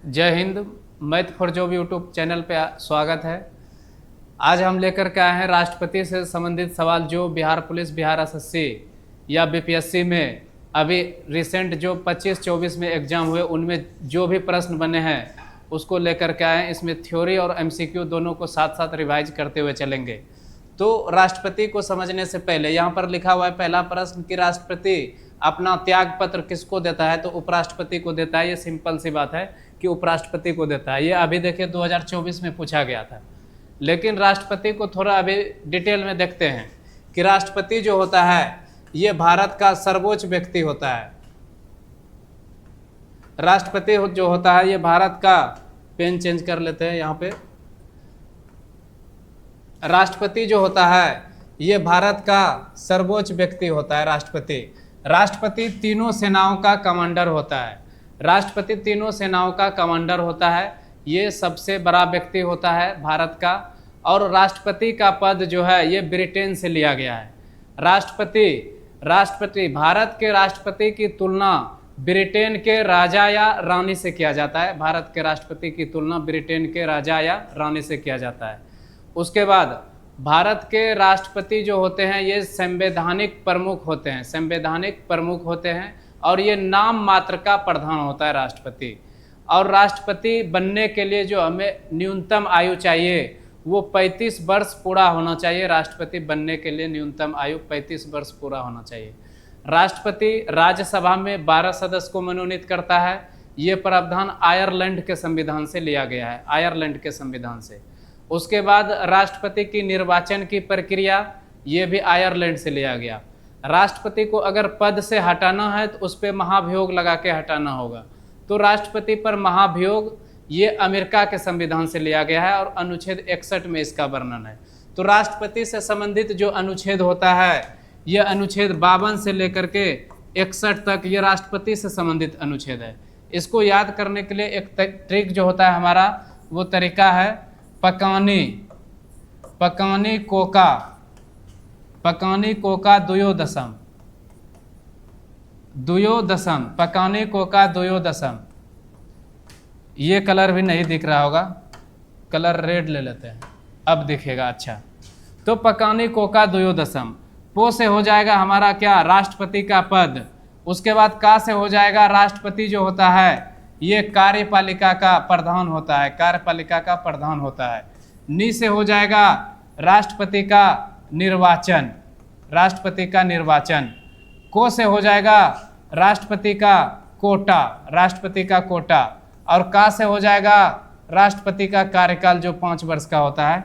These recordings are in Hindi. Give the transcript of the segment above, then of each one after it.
जय Hind. Math for job YouTube channel पे स्वागत है। आज हम लेकर के आए हैं राष्ट्रपति से संबंधित सवाल जो बिहार पुलिस, बिहार एसएससी या बीपीएससी में अभी रिसेंट जो 25-24 में एग्जाम हुए उनमें जो भी प्रश्न बने हैं उसको लेकर के आए हैं। इसमें थ्योरी और एमसीक्यू दोनों को साथ साथ रिवाइज करते हुए चलेंगे। तो राष्ट्रपति को समझने से पहले यहाँ पर लिखा हुआ है पहला प्रश्न कि राष्ट्रपति अपना त्याग पत्र किसको देता है, तो उपराष्ट्रपति को देता है। ये सिंपल सी बात है कि उपराष्ट्रपति को देता है। ये अभी देखिए 2024 में पूछा गया था, लेकिन राष्ट्रपति को थोड़ा अभी डिटेल में देखते हैं कि राष्ट्रपति जो होता है ये भारत का सर्वोच्च व्यक्ति होता है। राष्ट्रपति जो होता है ये भारत का, पेन चेंज कर लेते हैं यहाँ पे, राष्ट्रपति जो होता है ये भारत का सर्वोच्च व्यक्ति होता है। राष्ट्रपति तीनों सेनाओं का कमांडर होता है। राष्ट्रपति तीनों सेनाओं का कमांडर होता है। ये सबसे बड़ा व्यक्ति होता है भारत का। और राष्ट्रपति का पद जो है ये ब्रिटेन से लिया गया है। राष्ट्रपति भारत के राष्ट्रपति की तुलना ब्रिटेन के राजा या रानी से किया जाता है। भारत के राष्ट्रपति की तुलना ब्रिटेन के राजा या रानी से किया जाता है। उसके बाद भारत के राष्ट्रपति जो होते हैं ये संवैधानिक प्रमुख होते हैं और ये नाम मात्र का प्रधान होता है राष्ट्रपति। और राष्ट्रपति बनने के लिए जो हमें न्यूनतम आयु चाहिए वो 35 वर्ष पूरा होना चाहिए। राष्ट्रपति बनने के लिए न्यूनतम आयु 35 वर्ष पूरा होना चाहिए। राष्ट्रपति राज्यसभा में 12 सदस्य को मनोनीत करता है। ये प्रावधान आयरलैंड के संविधान से लिया गया है, आयरलैंड के संविधान से। उसके बाद राष्ट्रपति की निर्वाचन की प्रक्रिया ये भी आयरलैंड से लिया गया। राष्ट्रपति को अगर पद से हटाना है तो उस पर महाभियोग लगा के हटाना होगा। तो राष्ट्रपति पर महाभियोग ये अमेरिका के संविधान से लिया गया है और अनुच्छेद 61 में इसका वर्णन है। तो राष्ट्रपति से संबंधित जो अनुच्छेद होता है ये अनुच्छेद 52 से लेकर के 61 तक ये राष्ट्रपति से संबंधित अनुच्छेद है। इसको याद करने के लिए एक ट्रिक जो होता है हमारा वो तरीका है पकानी कोका द्वयोदशम, पकानी कोका द्वयोदशम। ये कलर भी नहीं दिख रहा होगा, कलर रेड ले लेते हैं, अब दिखेगा। अच्छा, तो पकानी कोका द्वयोदशम। पो से हो जाएगा हमारा क्या, राष्ट्रपति का पद। उसके बाद का से हो जाएगा राष्ट्रपति जो होता है ये कार्यपालिका का प्रधान होता है, कार्यपालिका का प्रधान होता है। नी से हो जाएगा राष्ट्रपति का निर्वाचन, राष्ट्रपति का निर्वाचन। को से हो जाएगा राष्ट्रपति का कोटा, राष्ट्रपति का कोटा। और का से हो जाएगा राष्ट्रपति का कार्यकाल जो 5 वर्ष का होता है,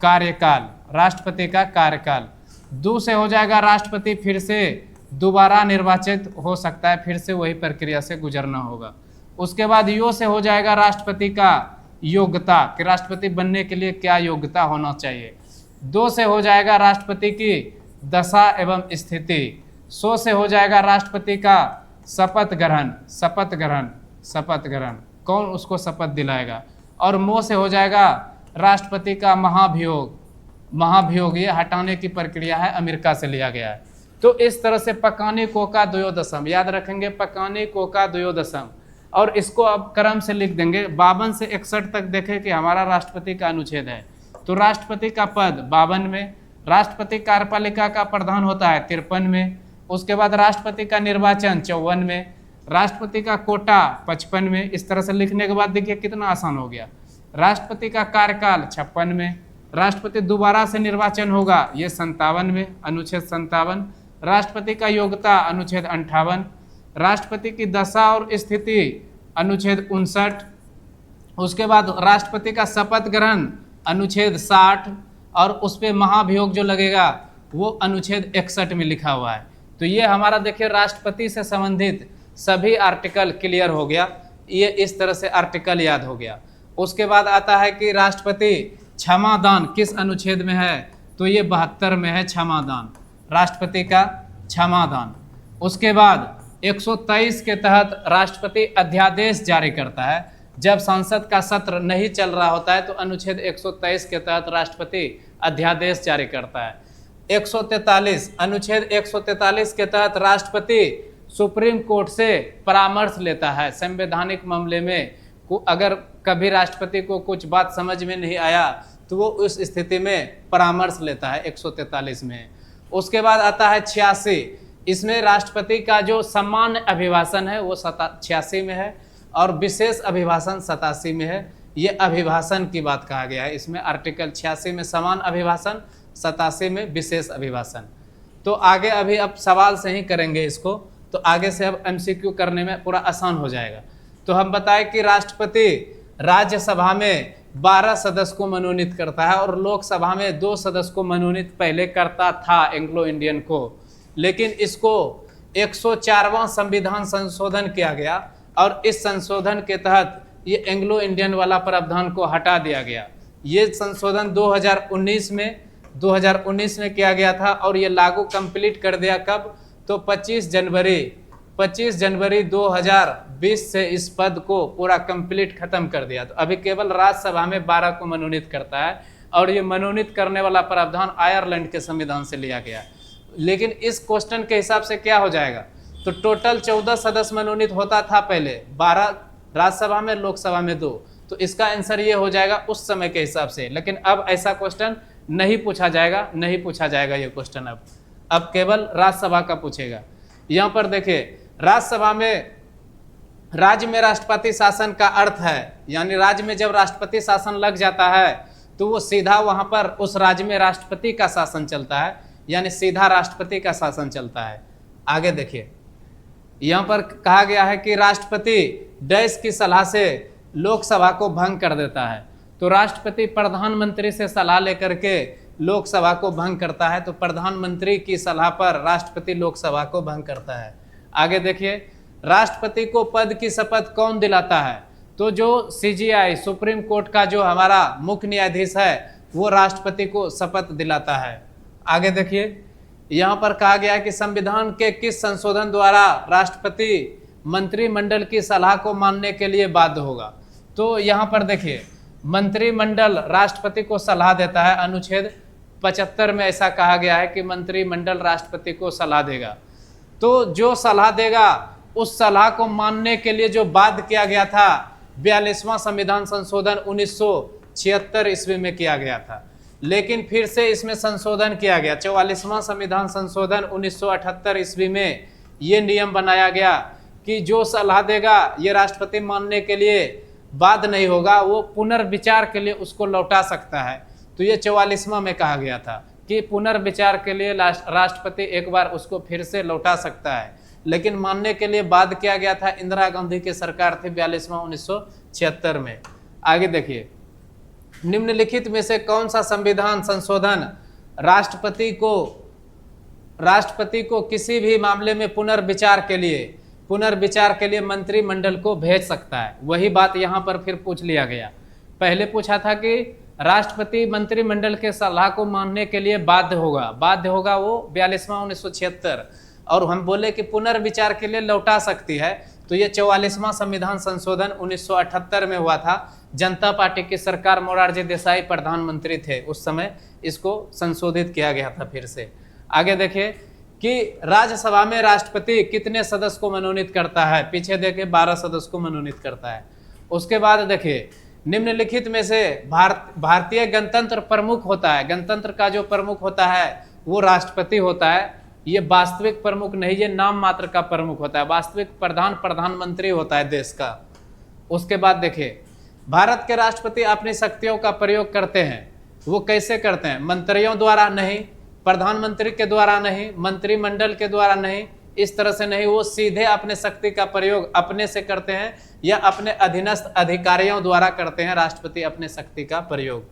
कार्यकाल, राष्ट्रपति का कार्यकाल। दू से हो जाएगा राष्ट्रपति फिर से दोबारा निर्वाचित हो सकता है, फिर से वही प्रक्रिया से गुजरना होगा। उसके बाद यो से हो जाएगा राष्ट्रपति का योग्यता, कि राष्ट्रपति बनने के लिए क्या योग्यता होना चाहिए। दो से हो जाएगा राष्ट्रपति की दशा एवं स्थिति। सो से हो जाएगा राष्ट्रपति का शपथ ग्रहण, कौन उसको शपथ दिलाएगा। और मो से हो जाएगा राष्ट्रपति का महाभियोग, ये हटाने की प्रक्रिया है, अमेरिका से लिया गया है। तो इस तरह से पकानी कोका द्वयोदशम याद रखेंगे, पकानी कोका द्वयोदशम। और इसको अब क्रम से लिख देंगे। 52 से 61 तक देखें कि हमारा राष्ट्रपति का अनुच्छेद है। तो राष्ट्रपति का पद 52 में, राष्ट्रपति कार्यपालिका का प्रधान होता है 53 में। उसके बाद राष्ट्रपति का निर्वाचन 54 में, राष्ट्रपति का कोटा 55 में। इस तरह से लिखने के बाद देखिए कितना आसान हो गया। राष्ट्रपति का कार्यकाल 56 में, राष्ट्रपति दोबारा से निर्वाचन होगा ये 57 में, अनुच्छेद 57। राष्ट्रपति का योग्यता अनुच्छेद 58, राष्ट्रपति की दशा और स्थिति अनुच्छेद 59। उसके बाद राष्ट्रपति का शपथ ग्रहण अनुच्छेद 60 और उस पर महाभियोग जो लगेगा वो अनुच्छेद 61 में लिखा हुआ है। तो ये हमारा देखिए राष्ट्रपति से संबंधित सभी आर्टिकल क्लियर हो गया। ये इस तरह से आर्टिकल याद हो गया। उसके बाद आता है कि राष्ट्रपति क्षमादान किस अनुच्छेद में है, तो ये 72 में है क्षमादान, राष्ट्रपति का क्षमादान। उसके बाद 123 के तहत राष्ट्रपति अध्यादेश जारी करता है। जब संसद का सत्र नहीं चल रहा होता है तो अनुच्छेद 123 के तहत राष्ट्रपति अध्यादेश जारी करता है। 143 अनुच्छेद 143 के तहत राष्ट्रपति सुप्रीम कोर्ट से परामर्श लेता है। संवैधानिक मामले में अगर कभी राष्ट्रपति को कुछ बात समझ में नहीं आया तो वो उस स्थिति में परामर्श लेता है 143 में। उसके बाद आता है 86, इसमें राष्ट्रपति का जो सामान्य अभिभाषण है वो 86 में है और विशेष अभिभाषण 87 में है। ये अभिभाषण की बात कहा गया है इसमें, आर्टिकल 86 में सामान्य अभिभाषण, 87 में विशेष अभिभाषण। तो आगे अभी अब सवाल से ही करेंगे इसको, तो आगे से अब एमसीक्यू करने में पूरा आसान हो जाएगा। तो हम बताएं कि राष्ट्रपति राज्यसभा में 12 सदस्य को मनोनीत करता है और लोकसभा में 2 सदस्य को मनोनीत पहले करता था एंग्लो इंडियन को, लेकिन इसको 104वां संविधान संशोधन किया गया और इस संशोधन के तहत ये एंग्लो इंडियन वाला प्रावधान को हटा दिया गया। ये संशोधन 2019 में किया गया था और ये लागू कंप्लीट कर दिया कब, तो 25 जनवरी 2020 से इस पद को पूरा कंप्लीट खत्म कर दिया। तो अभी केवल राज्यसभा में 12 को मनोनीत करता है और ये मनोनीत करने वाला प्रावधान आयरलैंड के संविधान से लिया गया। लेकिन इस क्वेश्चन के हिसाब से क्या हो जाएगा, तो टोटल 14 सदस्य मनोनीत होता था पहले, 12 राज्यसभा में, लोकसभा में 2। तो इसका आंसर ये हो जाएगा उस समय के हिसाब से। लेकिन अब ऐसा क्वेश्चन नहीं पूछा जाएगा ये क्वेश्चन अब केवल राज्यसभा का पूछेगा। यहाँ पर देखिए, राज्यसभा में राज्य में राष्ट्रपति शासन का अर्थ है, यानी राज्य में जब राष्ट्रपति शासन लग जाता है तो वो सीधा वहां पर उस राज्य में राष्ट्रपति का शासन चलता है, यानी सीधा राष्ट्रपति का शासन चलता है। आगे देखिए, यहाँ पर कहा गया है कि राष्ट्रपति देश की सलाह से लोकसभा को भंग कर देता है। तो राष्ट्रपति प्रधानमंत्री से सलाह लेकर के लोकसभा को भंग करता है, तो प्रधानमंत्री की सलाह पर राष्ट्रपति लोकसभा को भंग करता है। आगे देखिए, राष्ट्रपति को पद की शपथ कौन दिलाता है, तो जो सीजीआई सुप्रीम कोर्ट का जो हमारा मुख्य न्यायाधीश है वो राष्ट्रपति को शपथ दिलाता है। आगे देखिए, यहाँ पर कहा गया है कि संविधान के किस संशोधन द्वारा राष्ट्रपति मंत्रिमंडल की सलाह को मानने के लिए बाध्य होगा। तो यहाँ पर देखिए, मंत्रिमंडल राष्ट्रपति को सलाह देता है, अनुच्छेद 75 में ऐसा कहा गया है कि मंत्रिमंडल राष्ट्रपति को सलाह देगा। तो जो सलाह देगा उस सलाह को मानने के लिए जो बाध्य किया गया था 42वां संविधान संशोधन 1976 ईस्वी में किया गया था, लेकिन फिर से इसमें संशोधन किया गया। 44वां संविधान संशोधन 1978 ईस्वी में ये नियम बनाया गया कि जो सलाह देगा ये राष्ट्रपति मानने के लिए बाध्य नहीं होगा, वो पुनर्विचार के लिए उसको लौटा सकता है। तो ये 44वां में कहा गया था कि पुनर्विचार के लिए राष्ट्रपति एक बार उसको फिर से लौटा सकता है, लेकिन मानने के लिए बाध्य किया गया था इंदिरा गांधी की सरकार थी 42वां 1976 में। आगे देखिए, निम्नलिखित में से कौन सा संविधान संशोधन राष्ट्रपति को किसी भी मामले में पुनर्विचार के लिए मंत्रिमंडल को भेज सकता है। वही बात यहाँ पर फिर पूछ लिया गया। पहले पूछा था कि राष्ट्रपति मंत्रिमंडल के सलाह को मानने के लिए बाध्य होगा वो 42वां 1976, और हम बोले कि पुनर्विचार के लिए लौटा सकती है, तो ये 44वां संविधान संशोधन 1978 में हुआ था। जनता पार्टी की सरकार, मोरारजी देसाई प्रधानमंत्री थे उस समय, इसको संशोधित किया गया था फिर से। आगे देखिए कि राज्यसभा में राष्ट्रपति कितने सदस्य को मनोनीत करता है, पीछे देखिए 12 सदस्य को मनोनीत करता है। उसके बाद देखिए, निम्नलिखित में से भारतीय गणतंत्र प्रमुख होता है, गणतंत्र का जो प्रमुख होता है वो राष्ट्रपति होता है। ये वास्तविक प्रमुख नहीं, ये नाम मात्र का प्रमुख होता है। वास्तविक प्रधानमंत्री होता है देश का। उसके बाद देखिए, भारत के राष्ट्रपति अपनी शक्तियों का प्रयोग करते हैं, वो कैसे करते हैं, मंत्रियों द्वारा नहीं, प्रधानमंत्री के द्वारा नहीं, मंत्रिमंडल के द्वारा नहीं, इस तरह से नहीं, वो सीधे अपने शक्ति का प्रयोग अपने से करते हैं या अपने अधीनस्थ अधिकारियों द्वारा करते हैं राष्ट्रपति अपने शक्ति का प्रयोग।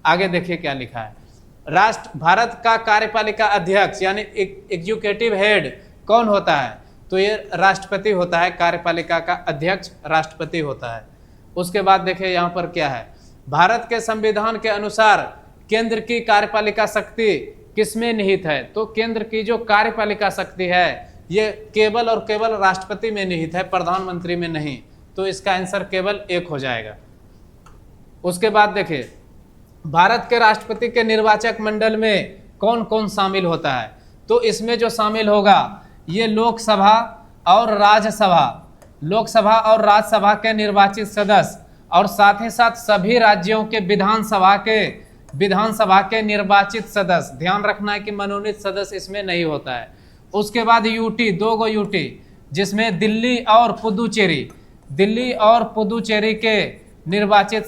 आगे देखिए क्या लिखा है, भारत का कार्यपालिका अध्यक्ष यानी एग्जीक्यूटिव हेड कौन होता है, तो ये राष्ट्रपति होता है। कार्यपालिका का अध्यक्ष राष्ट्रपति होता है। उसके बाद देखिए यहाँ पर क्या है, भारत के संविधान के अनुसार केंद्र की कार्यपालिका शक्ति किसमें निहित है, तो केंद्र की जो कार्यपालिका शक्ति है ये केवल और केवल राष्ट्रपति में निहित है, प्रधानमंत्री में नहीं। तो इसका आंसर केवल 1 हो जाएगा। उसके बाद देखिए, भारत के राष्ट्रपति के निर्वाचक मंडल में कौन कौन शामिल होता है, तो इसमें जो शामिल होगा ये लोकसभा और राज्यसभा के निर्वाचित सदस्य और साथ ही साथ सभी राज्यों के विधानसभा के निर्वाचित सदस्य, ध्यान रखना है कि मनोनीत सदस्य इसमें नहीं होता है। उसके बाद यूटी, 2 गो यूटी, जिसमें दिल्ली और पुदुचेरी के निर्वाचित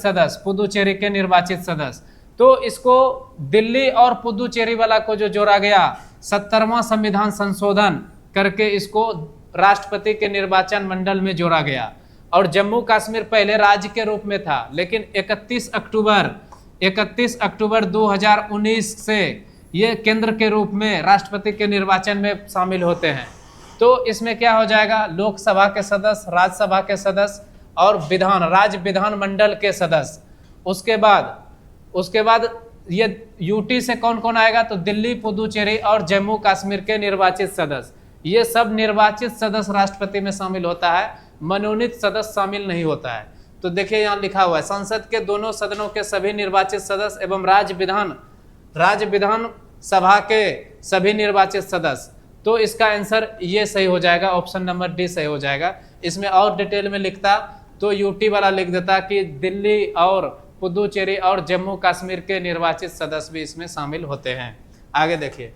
सदस्य, तो इसको दिल्ली और पुदुचेरी वाला को जो जोड़ा गया 70वां संविधान संशोधन करके इसको राष्ट्रपति के निर्वाचन मंडल में जोड़ा गया। और जम्मू कश्मीर पहले राज्य के रूप में था, लेकिन 31 अक्टूबर 2019 से ये केंद्र के रूप में राष्ट्रपति के निर्वाचन में शामिल होते हैं। तो इसमें क्या हो जाएगा, लोकसभा के सदस्य, राज्यसभा के सदस्य और राज्य विधानमंडल के सदस्य। उसके बाद ये यूटी से कौन कौन आएगा, तो दिल्ली, पुदुचेरी और जम्मू कश्मीर के निर्वाचित सदस्य। ये सब निर्वाचित सदस्य राष्ट्रपति में शामिल होता है, मनोनीत सदस्य शामिल नहीं होता है। तो देखिए यहाँ लिखा हुआ है, संसद के दोनों सदनों के सभी निर्वाचित सदस्य एवं राज्य विधान सभा के सभी निर्वाचित सदस्य। तो इसका आंसर ये सही हो जाएगा, ऑप्शन नंबर डी सही हो जाएगा। इसमें और डिटेल में लिखता तो यूटी वाला लिख देता कि दिल्ली और पुदुचेरी और जम्मू कश्मीर के निर्वाचित सदस्य भी इसमें शामिल होते हैं। आगे देखिए,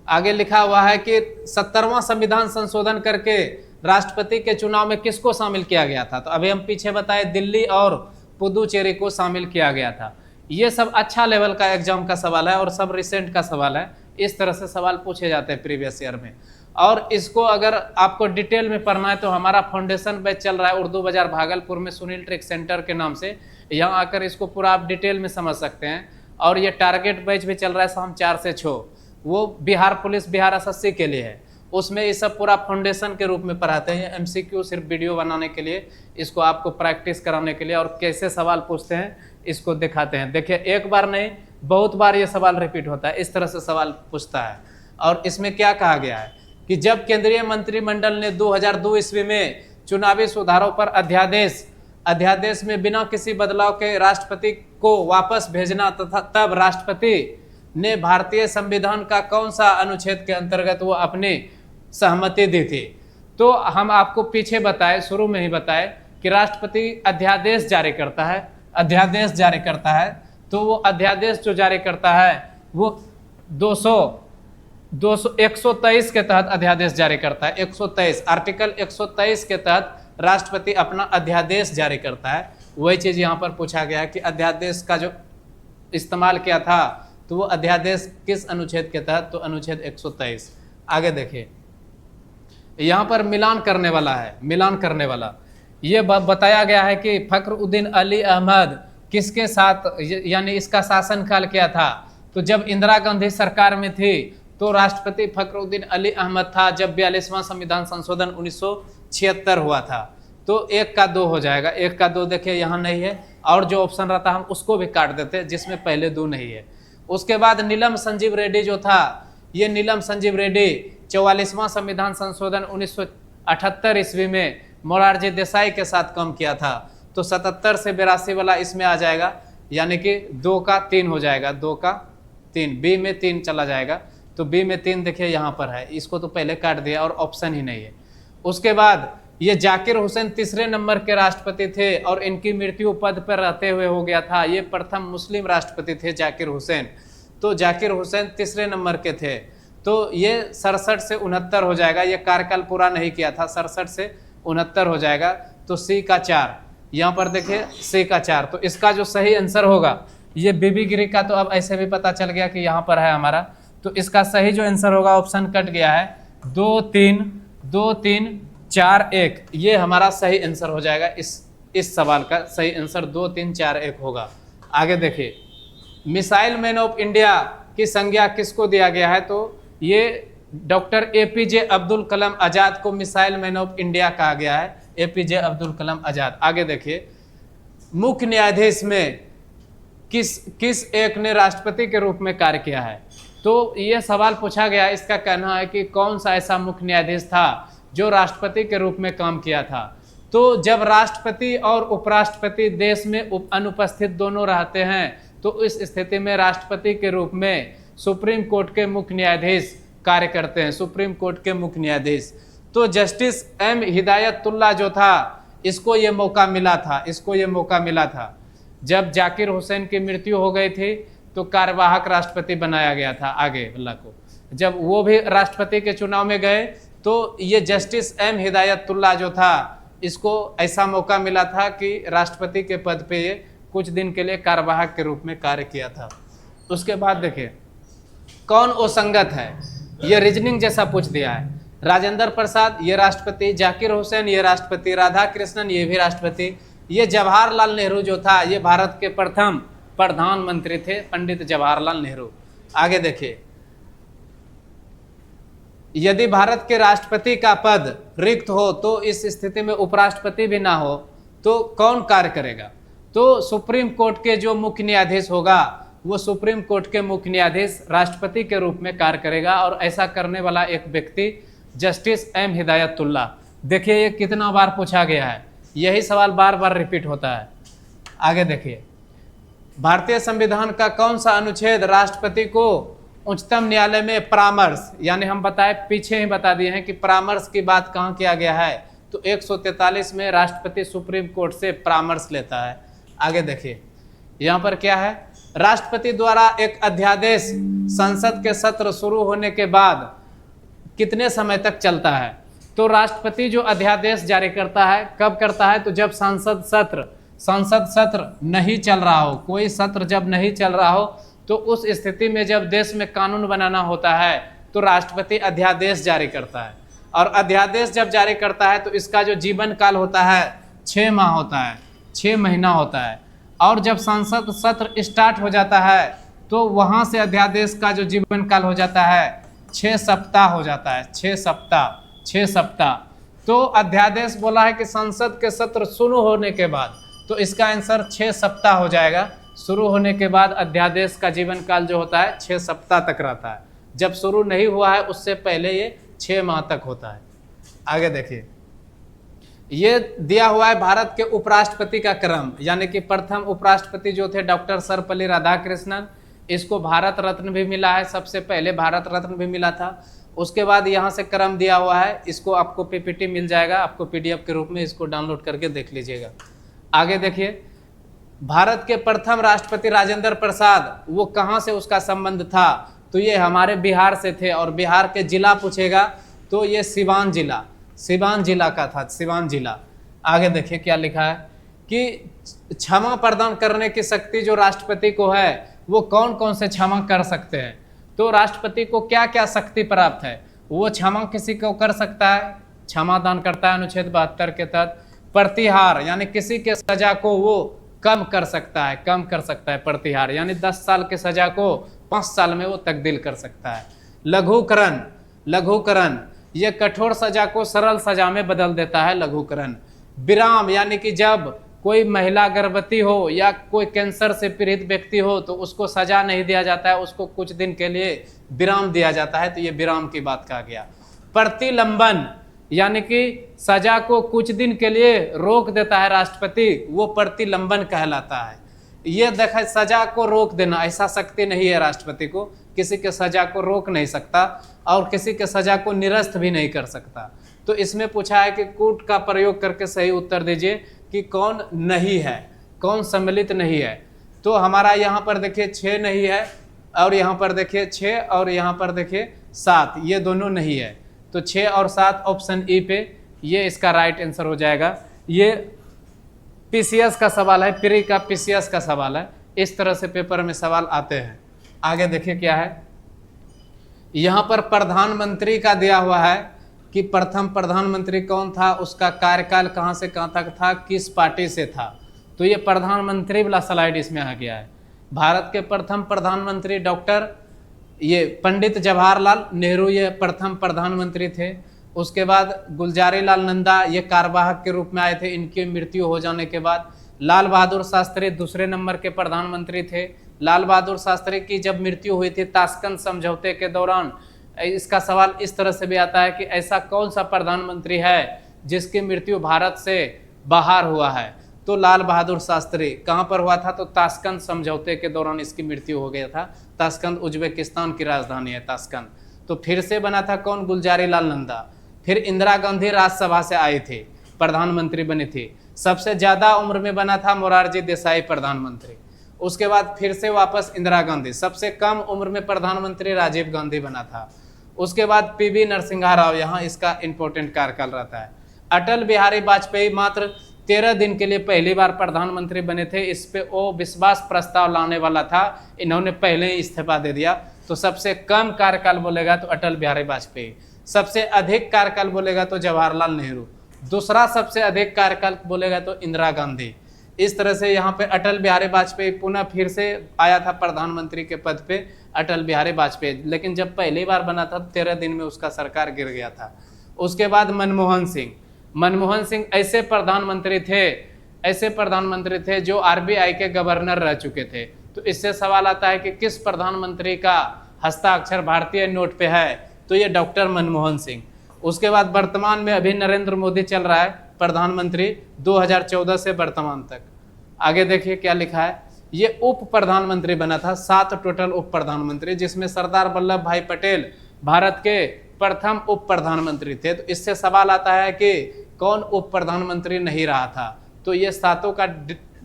आगे लिखा हुआ है कि 70वां संविधान संशोधन करके राष्ट्रपति के चुनाव में किसको शामिल किया गया था। तो अभी हम पीछे बताए दिल्ली और पुदुचेरी को शामिल किया गया था। ये सब अच्छा लेवल का एग्जाम का सवाल है और सब रिसेंट का सवाल है। इस तरह से सवाल पूछे जाते हैं प्रीवियस ईयर में। और इसको अगर आपको डिटेल में पढ़ना है तो हमारा फाउंडेशन बैच चल रहा है उर्दू बाजार भागलपुर में, सुनील ट्रिक सेंटर के नाम से। यहाँ आकर इसको पूरा आप डिटेल में समझ सकते हैं। और ये टारगेट बैच भी चल रहा है शाम 4 से 6, वो बिहार पुलिस, बिहार एसएससी के लिए है। उसमें ये सब पूरा फाउंडेशन के रूप में पढ़ाते हैं। एमसीक्यू सिर्फ वीडियो बनाने के लिए, इसको आपको प्रैक्टिस कराने के लिए और कैसे सवाल पूछते हैं इसको दिखाते हैं। देखिए, एक बार नहीं बहुत बार ये सवाल रिपीट होता है, इस तरह से सवाल पूछता है। और इसमें क्या कहा गया है कि जब केंद्रीय मंत्रिमंडल ने 2002 ईस्वी में चुनावी सुधारों पर अध्यादेश में बिना किसी बदलाव के राष्ट्रपति को वापस भेजना तथा तब राष्ट्रपति ने भारतीय संविधान का कौन सा अनुच्छेद के अंतर्गत वो अपनी सहमति दी थी। तो हम आपको पीछे बताए, शुरू में ही बताए कि राष्ट्रपति अध्यादेश जारी करता है। तो वो अध्यादेश जो जारी करता है वो 123 के तहत अध्यादेश जारी करता है। 123 आर्टिकल 123 के तहत राष्ट्रपति अपना अध्यादेश जारी करता है। वही चीज यहाँ पर पूछा गया है कि अध्यादेश का जो इस्तेमाल किया था तो वो अध्यादेश किस अनुच्छेद के तहत, तो अनुच्छेद 123। आगे देखिए, यहाँ पर मिलान करने वाला ये बताया गया है कि फखरुद्दीन अली अहमद किसके साथ, यानी इसका शासनकाल क्या था। तो जब इंदिरा गांधी सरकार में थी तो राष्ट्रपति फखरुद्दीन अली अहमद था जब 42वां संविधान संशोधन 1976 हुआ था। तो 1 का 2 हो जाएगा। 1 का 2 देखिए यहाँ नहीं है, और जो ऑप्शन रहता हम उसको भी काट देते जिसमें पहले 2 नहीं है। उसके बाद नीलम संजीव रेड्डी जो था, ये नीलम संजीव रेड्डी 44वां संविधान संशोधन 1978 ईस्वी में मोरारजी देसाई के साथ काम किया था। तो 77 से 82 वाला इसमें आ जाएगा, यानी कि 2 का 3 हो जाएगा। 2 का 3, बी में 3 चला जाएगा। तो बी में 3 देखिए यहाँ पर है, इसको तो पहले काट दिया और ऑप्शन ही नहीं है। उसके बाद ये जाकिर हुसैन तीसरे नंबर के राष्ट्रपति थे और इनकी मृत्यु पद पर रहते हुए हो गया था। ये प्रथम मुस्लिम राष्ट्रपति थे जाकिर हुसैन। तो जाकिर हुसैन तीसरे नंबर के थे। तो ये 67 से 69 हो जाएगा। ये कार्यकाल पूरा नहीं किया था, 67 से 69 हो जाएगा। तो सी का 4 यहाँ पर देखिए, सी का 4। तो इसका जो सही आंसर होगा ये बीबी गिरी का, तो अब ऐसे भी पता चल गया कि यहाँ पर है हमारा। तो इसका सही जो आंसर होगा, ऑप्शन कट गया है, 2 3 4 1, ये हमारा सही आंसर हो जाएगा। इस सवाल का सही आंसर 2 3 4 1 होगा। आगे देखिए, मिसाइल मैन ऑफ इंडिया की संज्ञा किसको दिया गया है। तो ये डॉक्टर एपीजे अब्दुल कलाम आजाद को मिसाइल मैन ऑफ इंडिया कहा गया है, एपीजे अब्दुल कलाम आजाद। आगे देखिए, मुख्य न्यायाधीश में किस एक ने राष्ट्रपति के रूप में कार्य किया है। तो ये सवाल पूछा गया, इसका कहना है कि कौन सा ऐसा मुख्य न्यायाधीश था जो राष्ट्रपति के रूप में काम किया था। तो जब राष्ट्रपति और उपराष्ट्रपति देश में अनुपस्थित दोनों रहते हैं तो इस स्थिति में राष्ट्रपति के रूप में सुप्रीम कोर्ट के मुख्य न्यायाधीश कार्य करते हैं, सुप्रीम कोर्ट के मुख्य न्यायाधीश। तो जस्टिस एम हिदायतुल्लाह जो था, इसको ये मौका मिला था, इसको ये मौका मिला था। जब जाकिर हुसैन की मृत्यु हो गई थी तो कार्यवाहक राष्ट्रपति बनाया गया था आगे वाला को। जब वो भी राष्ट्रपति के चुनाव में गए तो ये जस्टिस एम हिदायतुल्लाह जो था, इसको ऐसा मौका मिला था कि राष्ट्रपति के पद पे ये कुछ दिन के लिए कार्यवाहक के रूप में कार्य किया था। उसके बाद देखिए कौन असंगत है, ये रीजनिंग जैसा पूछ दिया है। राजेंद्र प्रसाद ये राष्ट्रपति, जाकिर हुसैन ये राष्ट्रपति, राधा कृष्णन ये भी राष्ट्रपति, ये जवाहरलाल नेहरू जो था ये भारत के प्रथम प्रधानमंत्री थे, पंडित जवाहरलाल नेहरू। आगे देखिए, यदि भारत के राष्ट्रपति का पद रिक्त हो तो इस स्थिति में उपराष्ट्रपति भी ना हो तो कौन कार्य करेगा? तो सुप्रीम कोर्ट के जो मुख्य न्यायाधीश होगा वो सुप्रीम कोर्ट के मुख्य न्यायाधीश राष्ट्रपति के रूप में कार्य करेगा, और ऐसा करने वाला एक व्यक्ति जस्टिस एम हिदायतुल्लाह। देखिए ये कितना बार पूछा गया है, यही सवाल बार बार रिपीट होता है। आगे देखिए, भारतीय संविधान का कौन सा अनुच्छेद राष्ट्रपति को उच्चतम न्यायालय में परामर्श, यानी हम बताए पीछे ही बता दिए हैं कि परामर्श की बात कहाँ किया गया है, तो 143 में राष्ट्रपति सुप्रीम कोर्ट से परामर्श लेता है। आगे देखिए यहाँ पर क्या है, राष्ट्रपति द्वारा एक अध्यादेश संसद के सत्र शुरू होने के बाद कितने समय तक चलता है? तो राष्ट्रपति जो अध्यादेश जारी करता है कब करता है? तो जब संसद सत्र नहीं चल रहा हो, कोई सत्र जब नहीं चल रहा हो तो उस स्थिति में जब देश में कानून बनाना होता है तो राष्ट्रपति अध्यादेश जारी करता है। और अध्यादेश जब जारी करता है तो इसका जो जीवन काल होता है 6 माह होता है, 6 महीना होता है। और जब संसद सत्र स्टार्ट हो जाता है तो वहाँ से अध्यादेश का जो जीवन काल हो जाता है 6 सप्ताह हो जाता है, 6 सप्ताह। तो अध्यादेश बोला है कि संसद के सत्र शुरू होने के बाद, तो इसका आंसर 6 सप्ताह हो जाएगा। शुरू होने के बाद अध्यादेश का जीवन काल जो होता है 6 सप्ताह तक रहता है। जब शुरू नहीं हुआ है उससे पहले ये 6 माह तक होता है। आगे देखिए, ये दिया हुआ है भारत के उपराष्ट्रपति का क्रम, यानी कि प्रथम उपराष्ट्रपति जो थे डॉक्टर सर्वपल्ली राधाकृष्णन, इसको भारत रत्न भी मिला है, सबसे पहले भारत रत्न भी मिला था। उसके बाद यहाँ से क्रम दिया हुआ है, इसको आपको पीपीटी मिल जाएगा, आपको पीडीएफ के रूप में इसको डाउनलोड करके देख लीजिएगा। आगे देखिए, भारत के प्रथम राष्ट्रपति राजेंद्र प्रसाद, वो कहाँ से उसका संबंध था? तो ये हमारे बिहार से थे, और बिहार के जिला पूछेगा तो ये सिवान जिला का था, सिवान जिला। आगे देखिए क्या लिखा है कि क्षमा प्रदान करने की शक्ति जो राष्ट्रपति को है वो कौन कौन से क्षमा कर सकते हैं? तो राष्ट्रपति को क्या क्या शक्ति प्राप्त है? वो क्षमा किसी को कर सकता है, क्षमा दान करता है अनुच्छेद 72 के तहत। प्रतिहार यानी किसी के सजा को वो कम कर सकता है, प्रतिहार यानी 10 साल के सजा को 5 साल में वो तब्दील कर सकता है। लघुकरण ये कठोर सजा को सरल सजा में बदल देता है, लघुकरण। विराम यानी कि जब कोई महिला गर्भवती हो या कोई कैंसर से पीड़ित व्यक्ति हो तो उसको सजा नहीं दिया जाता है, उसको कुछ दिन के लिए विराम दिया जाता है, तो ये विराम की बात कहा गया। प्रतिलंबन यानी कि सजा को कुछ दिन के लिए रोक देता है राष्ट्रपति, वो प्रतिलंबन कहलाता है। ये देखा, सजा को रोक देना ऐसा शक्ति नहीं है राष्ट्रपति को, किसी के सजा को रोक नहीं सकता और किसी के सजा को निरस्त भी नहीं कर सकता। तो इसमें पूछा है कि कूट का प्रयोग करके सही उत्तर दीजिए कि कौन नहीं है, कौन सम्मिलित नहीं है। तो हमारा यहाँ पर देखिए 6 नहीं है, और यहाँ पर देखिए 6 और यहाँ पर देखिए 7, ये दोनों नहीं है। तो 6 और 7 ऑप्शन ई पे ये इसका राइट आंसर हो जाएगा। ये पीसीएस का सवाल है, प्री का पीसीएस का सवाल है, इस तरह से पेपर में सवाल आते हैं। आगे देखिए क्या है, यहाँ पर प्रधानमंत्री का दिया हुआ है कि प्रथम प्रधानमंत्री कौन था, उसका कार्यकाल कहाँ से कहाँ तक था, किस पार्टी से था। तो ये प्रधानमंत्री वाला स्लाइड इसमें आ गया है। भारत के प्रथम प्रधानमंत्री डॉक्टर ये पंडित जवाहरलाल नेहरू ये प्रथम प्रधानमंत्री थे। उसके बाद गुलजारी लाल नंदा ये कार्यवाहक के रूप में आए थे, इनकी मृत्यु हो जाने के बाद। लाल बहादुर शास्त्री दूसरे नंबर के प्रधानमंत्री थे। लाल बहादुर शास्त्री की जब मृत्यु हुई थी ताशकंद समझौते के दौरान, इसका सवाल इस तरह से भी आता है कि ऐसा कौन सा प्रधानमंत्री है जिसकी मृत्यु भारत से बाहर हुआ है। तो लाल बहादुर शास्त्री कहाँ पर हुआ था, तो ताशकंद समझौते के दौरान इसकी मृत्यु हो गया था। ताशकंद उज्बेकिस्तान की राजधानी है ताशकंद। तो फिर से बना था कौन, गुलजारी लाल नंदा। फिर इंदिरा गांधी राज्यसभा से आई थी, प्रधानमंत्री बनी थी। सबसे ज़्यादा उम्र में बना था मोरारजी देसाई प्रधानमंत्री। उसके बाद फिर से वापस इंदिरा गांधी। सबसे कम उम्र में प्रधानमंत्री राजीव गांधी बना था। उसके बाद पीवी नरसिम्हा राव, यहाँ इसका इंपॉर्टेंट कार्यकाल रहता है। अटल बिहारी वाजपेयी मात्र 13 दिन के लिए पहली बार प्रधानमंत्री बने थे। इस पे वो विश्वास प्रस्ताव लाने वाला था, इन्होंने पहले ही इस्तीफा दे दिया। तो सबसे कम कार्यकाल बोलेगा तो अटल बिहारी वाजपेयी, सबसे अधिक कार्यकाल बोलेगा तो जवाहरलाल नेहरू, दूसरा सबसे अधिक कार्यकाल बोलेगा तो इंदिरा गांधी। इस तरह से यहाँ पे अटल बिहारी वाजपेयी पुनः फिर से आया था प्रधानमंत्री के पद पे अटल बिहारी वाजपेयी, लेकिन जब पहली बार बना था 13 दिन में उसका सरकार गिर गया था। उसके बाद मनमोहन सिंह। मनमोहन सिंह ऐसे प्रधानमंत्री थे जो आरबीआई के गवर्नर रह चुके थे। तो इससे सवाल आता है कि किस प्रधानमंत्री का हस्ताक्षर भारतीय नोट पे है, तो ये डॉक्टर मनमोहन सिंह। उसके बाद वर्तमान में अभी नरेंद्र मोदी चल रहा है प्रधानमंत्री 2014 से वर्तमान तक। आगे देखिए क्या लिखा है, ये उप प्रधानमंत्री बना था, 7 टोटल उप प्रधानमंत्री, जिसमें सरदार वल्लभ भाई पटेल भारत के प्रथम उप प्रधानमंत्री थे। तो इससे सवाल आता है कि कौन उप प्रधानमंत्री नहीं रहा था, तो ये 7 का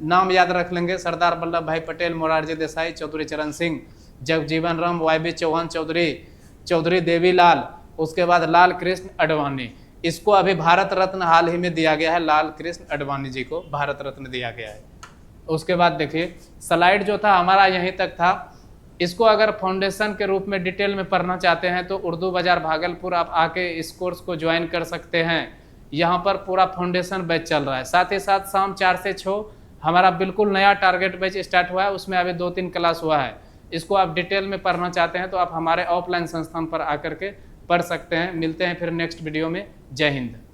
नाम याद रख लेंगे, सरदार वल्लभ भाई पटेल, मोरारजी देसाई, चौधरी चरण सिंह, जगजीवन राम, वाई चौहान, चौधरी देवीलाल, उसके बाद लाल कृष्ण आडवाणी। इसको अभी भारत रत्न हाल ही में दिया गया है, लाल कृष्ण आडवाणी जी को भारत रत्न दिया गया है। उसके बाद देखिए स्लाइड जो था हमारा यहीं तक था। इसको अगर फाउंडेशन के रूप में डिटेल में पढ़ना चाहते हैं तो उर्दू बाजार भागलपुर आप आके इस कोर्स को ज्वाइन कर सकते हैं। यहाँ पर पूरा फाउंडेशन बैच चल रहा है। साथ ही साथ शाम 4 से 6 हमारा बिल्कुल नया टारगेट बैच स्टार्ट हुआ है, उसमें अभी 2-3 क्लास हुआ है। इसको आप डिटेल में पढ़ना चाहते हैं तो आप हमारे ऑफलाइन संस्थान पर आकर के पढ़ सकते हैं। मिलते हैं फिर नेक्स्ट वीडियो में। जय हिंद।